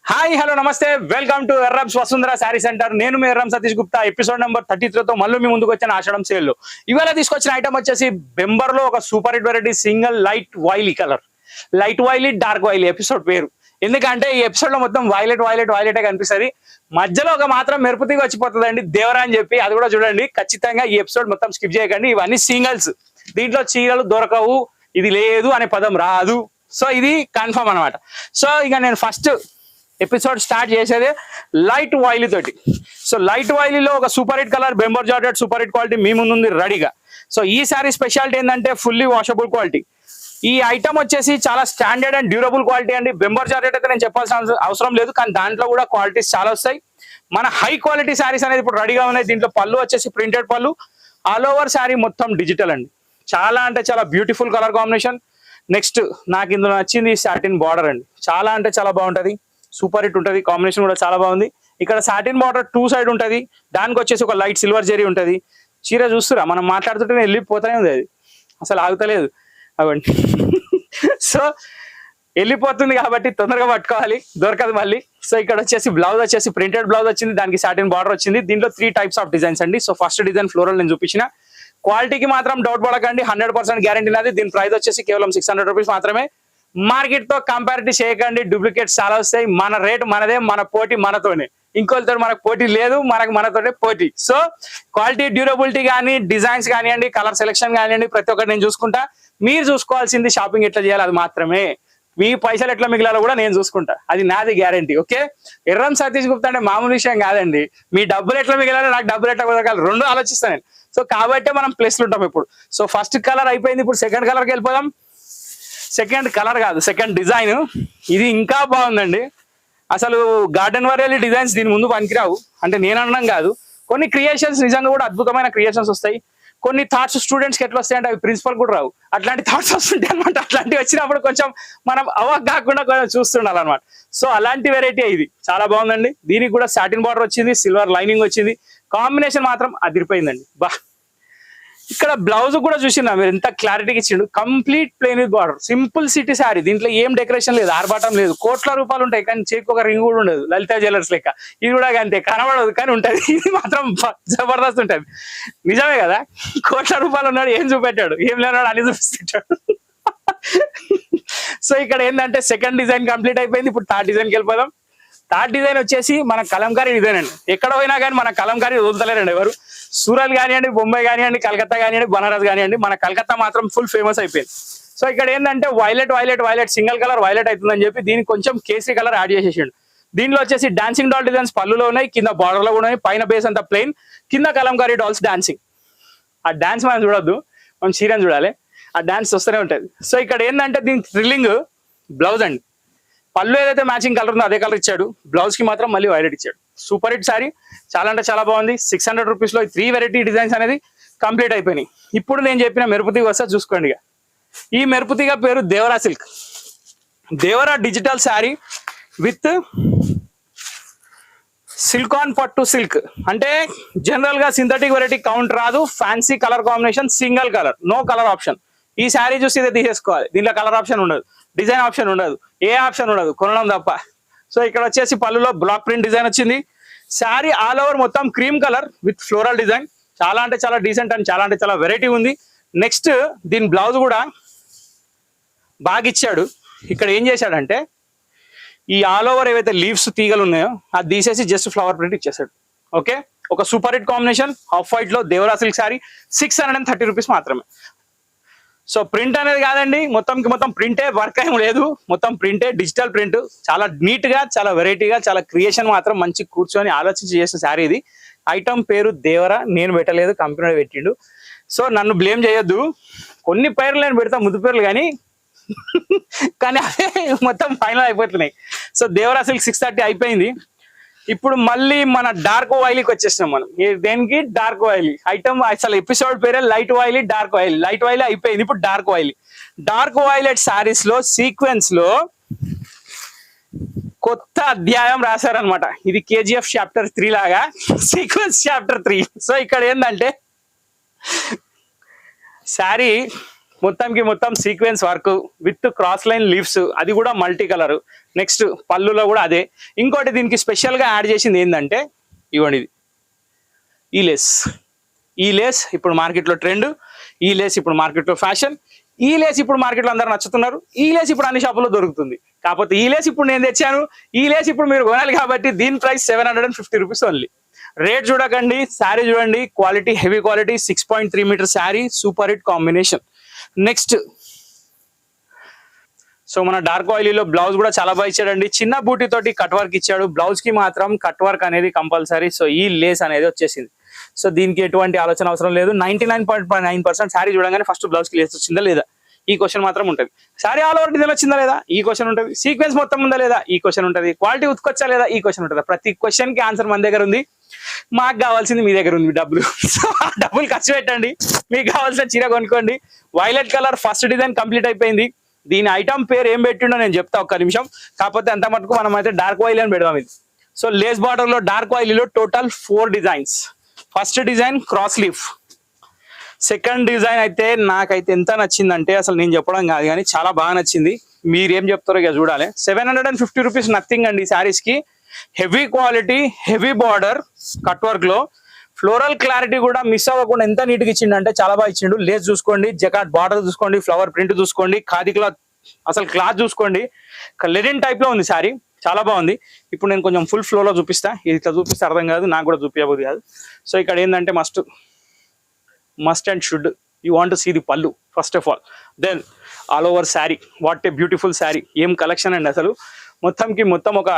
Hi hello నమస్తే welcome to Erram's Vasundhara sari centre. నేను మీ ఎర్రం సతీష్ గుప్తా. ఎపిసోడ్ నెంబర్ 33తో మళ్ళీ మీ ముందుకు వచ్చిన ఆషాఢం సేల్ లో ఇవాళ తీసుకొచ్చిన ఐటమ్ వచ్చేసి బెంబర్ లో ఒక super hit variety single light wily colour, light wily dark wily episode పేరు. ఎందుకంటే ఈ ఎపిసోడ్ లో మొత్తం వైలెట్ వైలెట్ వైలెట్ కనిపిస్తుంది, మధ్యలో ఒక మాత్రం మెరుపుతిగా వచ్చిపోతుంది అండి దేవరా అని చెప్పి. అది కూడా చూడండి ఖచ్చితంగా. ఈ ఎపిసోడ్ మొత్తం స్కిప్ చేయకండి. ఇవన్నీ సింగిల్స్, దీంట్లో చీరలు దొరకవు, ఇది లేదు అనే పదం రాదు. సో ఇది కన్ఫర్మ్ అనమాట. సో ఇక నేను ఫస్ట్ ఎపిసోడ్ స్టార్ట్ చేసేది లైట్ వైలీ తోటి. సో లైట్ వైలీలో ఒక super hit colour బెంబర్ georgette super hit quality మీ ముందుంది రెడీగా. సో ఈ సారీ స్పెషాలిటీ ఏంటంటే ఫుల్లీ వాషబుల్ క్వాలిటీ. ఈ ఐటమ్ వచ్చేసి చాలా స్టాండర్డ్ అండ్ డ్యూరబుల్ క్వాలిటీ అండి. బెంబర్ జార్జెట్ అయితే నేను చెప్పాల్సిన అవసరం లేదు, కానీ దాంట్లో కూడా క్వాలిటీస్ చాలా వస్తాయి. మన హై క్వాలిటీ శారీస్ అనేది ఇప్పుడు రెడీగా ఉన్నాయి. దీంట్లో పళ్ళు వచ్చేసి ప్రింటెడ్ పళ్ళు, ఆల్ ఓవర్ శారీ మొత్తం డిజిటల్ అండి. చాలా అంటే చాలా బ్యూటిఫుల్ కలర్ కాంబినేషన్. నెక్స్ట్ నాకు ఇందులో నచ్చింది సాటిన్ బార్డర్ అండి. చాలా అంటే చాలా బాగుంటది, సూపర్ హిట్ ఉంటుంది. కాంబినేషన్ కూడా చాలా బాగుంది. ఇక్కడ సాటిన్ బార్డర్ టూ సైడ్ ఉంటుంది, దానికి వచ్చేసి ఒక లైట్ సిల్వర్ జెరీ ఉంటుంది. చీర చూస్తురా, మనం మాట్లాడుతుంటే వెళ్ళిపోతూనే ఉంది, అది అసలు ఆగుతలేదు అవండి. సో వెళ్ళిపోతుంది కాబట్టి తొందరగా పట్టుకోవాలి, దొరకదు మళ్ళీ. సో ఇక్కడ వచ్చేసి బ్లౌజ్ వచ్చేసి ప్రింటెడ్ బ్లౌజ్ వచ్చింది, దానికి సాటిన్ బార్డర్ వచ్చింది. దీంట్లో 3 టైప్స్ ఆఫ్ డిజైన్స్ అండి. సో ఫస్ట్ డిజైన్ ఫ్లోరల్ నేను చూపించిన. క్వాలిటీకి మాత్రం డౌట్ పడకండి, 100% గ్యారంటీ నాది. దీని ప్రైస్ వచ్చేసి కేవలం 600 రూపీస్ మాత్రమే. మార్కెట్ తో కంపారిటివ్ చేయకండి, డూప్లికేట్స్ చాలా వస్తాయి. మన రేట్ మనదే, మన పోటీ మనతోనే. ఇంకోళ్ళతో మనకు పోటీ లేదు, మనతోనే పోటీ. సో క్వాలిటీ, డ్యూరబిలిటీ కానీ, డిజైన్స్ కానివ్వండి, కలర్ సెలెక్షన్ కానివ్వండి, ప్రతి ఒక్కటి నేను చూసుకుంటా. మీరు చూసుకోవాల్సింది షాపింగ్ ఎట్లా చేయాలి అది మాత్రమే. మీ పైసలు ఎట్లా మిగిలాలో కూడా నేను చూసుకుంటా, అది నాది గ్యారంటీ. ఓకే, ఎర్రం సతీష్ గుప్తా అంటే మామూలు విషయం కాదండి. మీ డబ్బులు ఎట్లా మిగిలాలో, నాకు డబ్బులు ఎట్లా కుదరగాలి, రెండు ఆలోచిస్తాను నేను. సో కాబట్టే మనం ప్లేస్లు ఉంటాం ఇప్పుడు. సో ఫస్ట్ కలర్ అయిపోయింది, ఇప్పుడు సెకండ్ కలర్కి వెళ్ళిపోదాం. సెకండ్ కలర్ కాదు, సెకండ్ డిజైన్. ఇది ఇంకా బాగుందండి. అసలు గార్డెన్ వరియల్ డిజైన్స్ దీని ముందు పనికిరావు అంటే నేను అనడం కాదు. కొన్ని క్రియేషన్స్ నిజంగా కూడా అద్భుతమైన క్రియేషన్స్ వస్తాయి. కొన్ని థాట్స్ స్టూడెంట్స్కి ఎట్లా వస్తాయి అంటే అవి ప్రిన్సిపల్ కూడా రావు, అట్లాంటి థాట్స్ వస్తుంటాయి అనమాట. అట్లాంటివి వచ్చినప్పుడు కొంచెం మనం అవాక్ కాకుండా కొంచెం చూస్తుండాలి అనమాట. సో అలాంటి వెరైటీ ఇది చాలా బాగుందండి. దీనికి కూడా సాటిన్ బార్డర్ వచ్చింది, సిల్వర్ లైనింగ్ వచ్చింది. కాంబినేషన్ మాత్రం అదిరిపోయిందండి. బా, ఇక్కడ బ్లౌజ్ కూడా చూసిందా మీరు, ఎంత క్లారిటీకి ఇచ్చిండు. Complete plain with border, simple city sari. దీంట్లో ఏం డెకరేషన్ లేదు, ఆర్భాటం లేదు. కోట్ల రూపాయలు ఉంటాయి కానీ చేతికి ఒక రింగ్ కూడా ఉండదు, లలితా జ్యువెలర్స్ లెక్క. ఇది కూడా అంతే, కనబడదు కానీ ఉంటది. ఇది మాత్రం జబర్దస్త్ ఉంటది. నిజమే కదా, కోట్ల రూపాయలు ఉన్నాడు, ఏం చూపెట్టాడు, ఏం లేనాడు అని చూపిస్తుంటాడు. సో ఇక్కడ ఏంటంటే సెకండ్ డిజైన్ కంప్లీట్ అయిపోయింది. ఇప్పుడు థర్డ్ డిజైన్కి వెళ్ళిపోదాం. థర్డ్ డిజైన్ వచ్చేసి మన కలంకారీ డిజైన్ అండి. ఎక్కడ పోయినా కానీ మన కలంకారీ వదులుతలేరండి ఎవరు. సూరత్ కానివ్వండి, బొంబాయి కానివ్వండి, కలకత్తా కానివ్వండి, బనారస్ కానివ్వండి, మన కలకత్తా మాత్రం ఫుల్ ఫేమస్ అయిపోయింది. సో ఇక్కడ ఏంటంటే violet violet violet single colour violet అవుతుందని చెప్పి దీనికి కొంచెం కేసరీ కలర్ యాడ్ చేసేసిండు. దీనిలో వచ్చేసి డాన్సింగ్ డాల్ డిజైన్స్ పళ్ళులో ఉన్నాయి, కింద బార్డర్ లో కూడా ఉన్నాయి. పైన బేస్ అంతా ప్లెయిన్, కింద కలంకారీ డాల్స్ డాన్సింగ్. ఆ డాన్స్ మనం చూడొద్దు, మనం చీరని చూడాలి, ఆ డాన్స్ వస్తూనే ఉంటుంది. సో ఇక్కడ ఏంటంటే దీనికి థ్రిల్లింగ్ బ్లౌజ్ అండి. పళ్ళు ఏదైతే మ్యాచింగ్ కలర్ ఉందో అదే కలర్ ఇచ్చాడు, బ్లౌజ్ కి మాత్రం మళ్ళీ వైలెట్ ఇచ్చాడు. సూపర్ హిట్ సారీ, చాలా అంటే చాలా బాగుంది. 600 రూపీస్ లో 3 వెరైటీ డిజైన్స్ అనేది కంప్లీట్ అయిపోయినాయి. ఇప్పుడు నేను చెప్పిన మెరుపుతీగ వస్తే చూసుకోండి. ఈ మెరుపుతీగ పేరు Devara silk. Devara digital sari with సిల్కాన్ పట్టు సిల్క్. అంటే జనరల్ గా సింథటిక్ వెరైటీ కౌంట్ రాదు, fancy colour combination, single colour, no colour option. ఈ శారీ చూసి ఇదే తీసేసుకోవాలి, దీంట్లో కలర్ ఆప్షన్ ఉండదు, డిజైన్ ఆప్షన్ ఉండదు, ఏ ఆప్షన్ ఉండదు, కొనడం తప్ప. సో ఇక్కడ వచ్చేసి పళ్ళులో బ్లాక్ ప్రింట్ డిజైన్ వచ్చింది. శారీ ఆల్ ఓవర్ మొత్తం cream colour with floral design. చాలా అంటే చాలా డీసెంట్ అండ్ చాలా అంటే చాలా వెరైటీ ఉంది. నెక్స్ట్ దీని బ్లౌజ్ కూడా బాగా ఇచ్చాడు. ఇక్కడ ఏం చేశాడంటే ఈ ఆల్ ఓవర్ ఏవైతే లీవ్స్ తీగలు ఉన్నాయో అది తీసేసి జస్ట్ ఫ్లవర్ ప్రింట్ ఇచ్చేసాడు. ఓకే, ఒక super hit combination off white లో దేవరా సిల్క్ శారీ 630 రూపీస్ మాత్రమే. సో ప్రింట్ అనేది కాదండి, మొత్తం ప్రింటే, వర్క్ ఏం లేదు, మొత్తం ప్రింటే, డిజిటల్ ప్రింట్. చాలా నీట్ గా, చాలా వెరైటీగా, చాలా క్రియేషన్ మాత్రం మంచి కూర్చొని ఆలోచించి చేసిన శారీ ఇది. ఐటమ్ పేరు దేవరా, నేను పెట్టలేదు, కంపెనీ పెట్టిండు. సో నన్ను బ్లేమ్ చేయొద్దు. కొన్ని పేర్లు నేను పెడతా, ముద్దు పేర్లు కానీ అదే మొత్తం ఫైనల్ అయిపోతున్నాయి. సో దేవరా సిల్క్ 630 అయిపోయింది. ఇప్పుడు మళ్ళీ మన డార్క్ వైలీకి వచ్చేసినాం మనం. దేనికి? Dark wily item. అసలు ఎపిసోడ్ పేరే light wily dark wily. Light wily అయిపోయింది, ఇప్పుడు dark wily. Dark violet saris లో సీక్వెన్స్ లో కొత్త అధ్యాయం రాశారనమాట. ఇది KGF చాప్టర్ 3 లాగా సీక్వెన్స్ చాప్టర్ 3. సో ఇక్కడ ఏంటంటే శారీ మొత్తంకి మొత్తం sequence work with cross line leaves, అది కూడా మల్టీ కలర్. నెక్స్ట్ పళ్ళులో కూడా అదే. ఇంకోటి దీనికి స్పెషల్ గా యాడ్ చేసింది ఏంటంటే ఇవ్వండి, ఇది ఈ లేస్. ఈ లేస్ ఇప్పుడు మార్కెట్లో ట్రెండ్, ఈ లేస్ ఇప్పుడు మార్కెట్లో ఫ్యాషన్, ఈ లేస్ ఇప్పుడు మార్కెట్లో అందరు నచ్చుతున్నారు, ఈ లేస్ ఇప్పుడు అన్ని షాపుల్లో దొరుకుతుంది. కాకపోతే ఈ లేస్ ఇప్పుడు నేను తెచ్చాను, ఈ లేస్ ఇప్పుడు మీరు కొనాలి కాబట్టి దీని ప్రైస్ 750 రూపీస్ ఓన్లీ. రేట్ చూడకండి, శారీ చూడండి, quality heavy quality, 6.3 metre sari, super hit combination. Next so మన డార్క్ ఆయిలీలో బ్లౌజ్ కూడా చాలా బాగా ఇచ్చాడండి. చిన్న బూటీ తోటి కట్ వర్క్ ఇచ్చాడు, బ్లౌజ్ కి మాత్రం కట్ వర్క్ అనేది కంపల్సరీ. సో ఈ లేస్ అనేది వచ్చేసింది. సో దీనికి ఎటువంటి ఆలోచన అవసరం లేదు. 99.9% శారీ చూడగానే ఫస్ట్ బ్లౌజ్ కి లేస్ వచ్చిందా లేదా ఈ క్వశ్చన్ మాత్రం ఉంటుంది. శారీ ఆల్ ఓవర్ డిజైన్ వచ్చిందా లేదా ఈ క్వశ్చన్ ఉంటుంది. సీక్వెన్స్ మొత్తం ఉందా లేదా ఈ క్వశ్చన్ ఉంటుంది. క్వాలిటీ ఉత్కొచ్చా లేదా ఈ క్వశ్చన్ ఉంటుంది. ప్రతి క్వశ్చన్ కి ఆన్సర్ మన దగ్గర ఉంది. మాకు కావాల్సింది మీ దగ్గర ఉంది డబ్బులు. సో ఆ డబ్బులు ఖర్చు పెట్టండి, మీకు కావాల్సిన చీర కొనుక్కోండి. Violet colour first design complete అయిపోయింది. దీని ఐటమ్ పేరు ఏం పెట్టిండో నేను చెప్తా ఒక్క నిమిషం. కాకపోతే అంత మటుకు మనం అయితే డార్క్ వైలీ అని పెడదాం ఇది. సో లేస్ బార్డర్ లో డార్క్ వైలీలో total 4 designs. First design cross leaf. Second design అయితే నాకైతే ఎంత నచ్చిందంటే అసలు నేను చెప్పడం కాదు కానీ చాలా బాగా నచ్చింది. మీరేం చెప్తారో ఇక చూడాలి. 750 రూపీస్ నథింగ్ అండి శారీస్ కి. Heavy quality, heavy border, cut work లో ఫ్లోరల్ క్లారిటీ కూడా మిస్ అవ్వకుండా ఎంత నీట్ గా ఇచ్చిండు అంటే చాలా బాగా ఇచ్చిండు. లేస్ చూసుకోండి, జకాట్ బార్డర్ చూసుకోండి, ఫ్లవర్ ప్రింట్ చూసుకోండి, ఖాదీ క్లాత్, అసలు క్లాత్ చూసుకోండి, లెనిన్ టైప్ లో ఉంది శారీ, చాలా బాగుంది. ఇప్పుడు నేను కొంచెం ఫుల్ ఫ్లో లో చూపిస్తా. ఇది ఇట్లా చూపిస్తే అర్థం కాదు, నాకు కూడా చూపించబోదు కాదు. సో ఇక్కడ ఏంటంటే must and should you want to see the pallu first of all, then all over sari. What a beautiful sari, ఏం కలెక్షన్ అండి అసలు. మొత్తం ఒక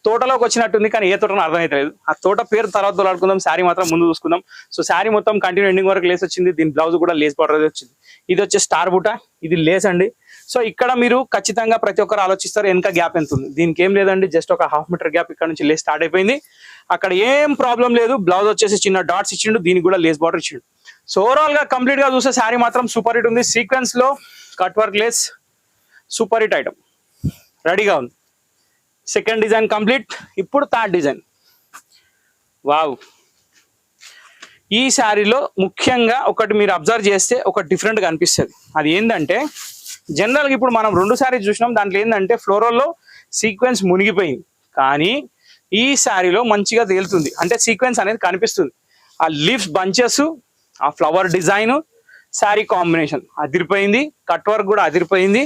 తోటలోకి వచ్చినట్టుంది, కానీ ఏ తోటనో అర్థమవుతలేదు. ఆ తోట పేరు తర్వాత దొలాడుకుందాం, శారీ మాత్రం ముందు చూసుకుందాం. సో శారీ మొత్తం కంటిన్యూ ఎండింగ్ వరకు లేస్ వచ్చింది. దీని బ్లౌజ్ కూడా లేస్ బార్డర్ వచ్చింది. ఇది వచ్చే స్టార్ బూట, ఇది లేస్ అండి. సో ఇక్కడ మీరు ఖచ్చితంగా ప్రతి ఒక్కరు ఆలోచిస్తారు వెనక గ్యాప్ ఎంత ఉంది. దీనికి ఏం లేదండి, జస్ట్ ఒక 1/2 మీటర్ గ్యాప్ ఇక్కడ నుంచి లేస్ స్టార్ట్ అయిపోయింది. అక్కడ ఏం ప్రాబ్లం లేదు. బ్లౌజ్ వచ్చేసి చిన్న డాట్స్ ఇచ్చిండు, దీనికి కూడా లేస్ బార్డర్ ఇచ్చిండు. సో ఓవరాల్ గా కంప్లీట్ గా చూస్తే శారీ మాత్రం సూపర్ హిట్ ఉంది. సీక్వెన్స్ లో cut work lace, super hit item రెడీగా ఉంది. Second design complete. ఇప్పుడు థర్డ్ డిజైన్. వావ్, ఈ శారీలో ముఖ్యంగా ఒకటి మీరు అబ్జర్వ్ చేస్తే ఒక డిఫరెంట్ గా అనిపిస్తుంది. అది ఏంటంటే జనరల్ గా ఇప్పుడు మనం 2 శారీస్ చూసినాం, దాంట్లో ఏంటంటే ఫ్లోరల్లో సీక్వెన్స్ మునిగిపోయింది, కానీ ఈ శారీలో మంచిగా తేలుతుంది. అంటే సీక్వెన్స్ అనేది కనిపిస్తుంది. ఆ లీవ్స్ బంచెస్, ఆ ఫ్లవర్ డిజైన్, శారీ కాంబినేషన్ అదిరిపోయింది. కట్ వర్క్ కూడా అదిరిపోయింది,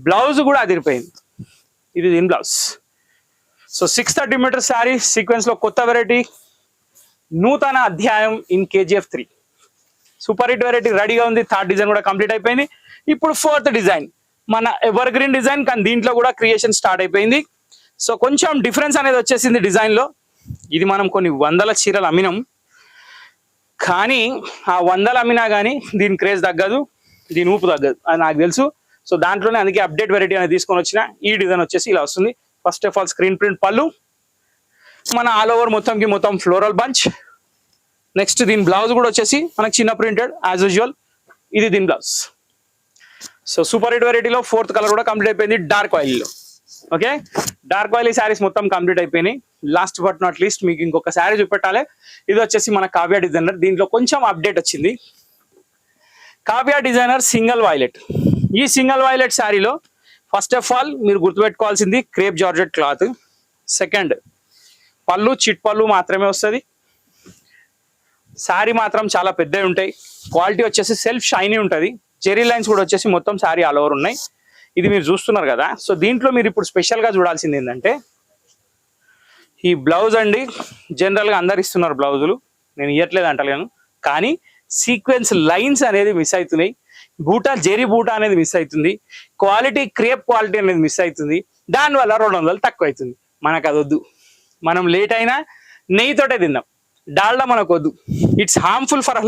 బ్లౌజ్ కూడా అదిరిపోయింది. ఇది దీని blouse. So 630 metre sari, sequence లో కొత్త వెరైటీ, నూతన అధ్యాయం in KGF 3. Super hit variety రెడీగా ఉంది. థర్డ్ డిజైన్ కూడా కంప్లీట్ అయిపోయింది. ఇప్పుడు ఫోర్త్ డిజైన్ మన ఎవర్ గ్రీన్ డిజైన్, కానీ దీంట్లో కూడా క్రియేషన్ స్టార్ట్ అయిపోయింది. సో కొంచెం డిఫరెన్స్ అనేది వచ్చేసింది డిజైన్ లో. ఇది మనం కొన్ని 100 చీరలు అమ్మినాం, కానీ ఆ 100 అమ్మినా కానీ దీని క్రేజ్ తగ్గదు, దీని ఊపు తగ్గదు, అది నాకు తెలుసు. సో దాంట్లోనే అందుకే అప్డేట్ వెరైటీ అనేది తీసుకొని వచ్చిన. ఈ డిజైన్ వచ్చేసి ఇలా వస్తుంది. First of all screen print పళ్ళు, మన ఆల్ ఓవర్ మొత్తం ఫ్లోరల్ బంచ్. నెక్స్ట్ దీని బ్లౌజ్ కూడా వచ్చేసి మనకి చిన్న ప్రింటెడ్ యాజ్ యూజువల్. ఇది దీని బ్లౌజ్. సో సూపర్ హిట్ వెరైటీలో 4th కలర్ కూడా కంప్లీట్ అయిపోయింది డార్క్ ఆయిలీలో. ఓకే, డార్క్ ఆయిలీ శారీస్ మొత్తం కంప్లీట్ అయిపోయినాయి. లాస్ట్ బట్ నాట్ లీస్ట్ మీకు ఇంకొక శారీ చూపెట్టాలి. ఇది వచ్చేసి మన కావ్య డిజైనర్. దీంట్లో కొంచెం అప్డేట్ వచ్చింది. Kavya designer single violet. ఈ సింగిల్ వైలెట్ శారీలో ఫస్ట్ ఆఫ్ ఆల్ మీరు గుర్తుపెట్టుకోవాల్సింది క్రేప్ జార్జెట్ క్లాత్. సెకండ్, పళ్ళు చిట్ పళ్ళు మాత్రమే వస్తుంది. శారీ మాత్రం చాలా పెద్దవి ఉంటాయి. క్వాలిటీ వచ్చేసి సెల్ఫ్ షైనీ ఉంటుంది. జెరీ లైన్స్ కూడా వచ్చేసి మొత్తం శారీ ఆల్ ఓవర్ ఉన్నాయి. ఇది మీరు చూస్తున్నారు కదా. సో దీంట్లో మీరు ఇప్పుడు స్పెషల్ గా చూడాల్సింది ఏంటంటే ఈ బ్లౌజ్ అండి. జనరల్ గా అందరు ఇస్తున్నారు బ్లౌజులు, నేను ఇవ్వట్లేదు అంటలేను, కానీ సీక్వెన్స్ లైన్స్ అనేది మిస్ అవుతున్నాయి. బూటా జెరీ బూటా అనేది మిస్ అవుతుంది. క్వాలిటీ క్రేప్ క్వాలిటీ అనేది మిస్ అవుతుంది. దానివల్ల 200 తక్కువ అవుతుంది. మనకు అది వద్దు. మనం లేట్ అయినా నెయ్యితోటే తిందాం, డాల్డా మనకు వద్దు. It's harmful for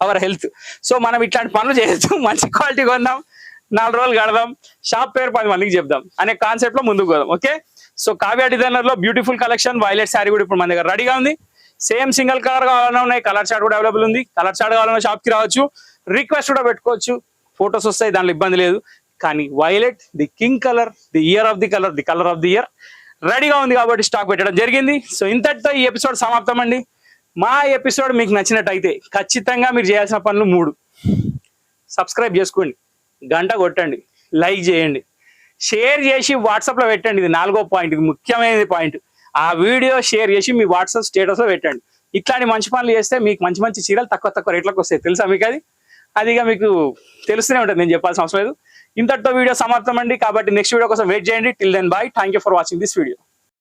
our health. So మనం ఇట్లాంటి పనులు చేయొచ్చు. మంచి క్వాలిటీ కొందాం, 4 రోజులు గడదాం, షాప్ పేరు 10 మందికి చెప్దాం అనే కాన్సెప్ట్ లో ముందుకు పోదాం. ఓకే, సో కావ్య డిజైనర్ లో బ్యూటిఫుల్ కలెక్షన్ వైలెట్ శారీ కూడా ఇప్పుడు మన దగ్గర రెడీగా ఉంది. సేమ్ సింగిల్ కలర్ కావాలన్నా ఉన్నాయి, కలర్ చార్ట్ కూడా అవైలబుల్ ఉంది. కలర్ చార్ట్ కావాలన్నా షాప్ కి రావచ్చు, రిక్వెస్ట్ కూడా పెట్టుకోవచ్చు, ఫొటోస్ వస్తాయి, దాంట్లో ఇబ్బంది లేదు. కానీ violet the king colour, the year of the colour, the colour of the year రెడీగా ఉంది కాబట్టి స్టాక్ పెట్టడం జరిగింది. సో ఇంతటితో ఈ ఎపిసోడ్ సమాప్తం అండి. మా ఎపిసోడ్ మీకు నచ్చినట్టయితే ఖచ్చితంగా మీరు చేయాల్సిన పనులు 3. సబ్స్క్రైబ్ చేసుకోండి, గంట కొట్టండి, లైక్ చేయండి, షేర్ చేసి వాట్సాప్లో పెట్టండి. ఇది 4వ పాయింట్, ఇది ముఖ్యమైన పాయింట్. ఆ వీడియో షేర్ చేసి మీ వాట్సాప్ స్టేటస్లో పెట్టండి. ఇట్లాంటి మంచి పనులు చేస్తే మీకు మంచి మంచి చీరలు తక్కువ రేట్లకు వస్తాయి. తెలుసా మీకు? అదిగా మీకు తెలుస్తూనే ఉంటుంది, నేను చెప్పాల్సిన అవసరం లేదు. ఇంతటితో వీడియో సమాప్తం అండి. కాబట్టి నెక్స్ట్ వీడియో కోసం వెయిట్ చేయండి. Till then bye. Thank you for watching this video.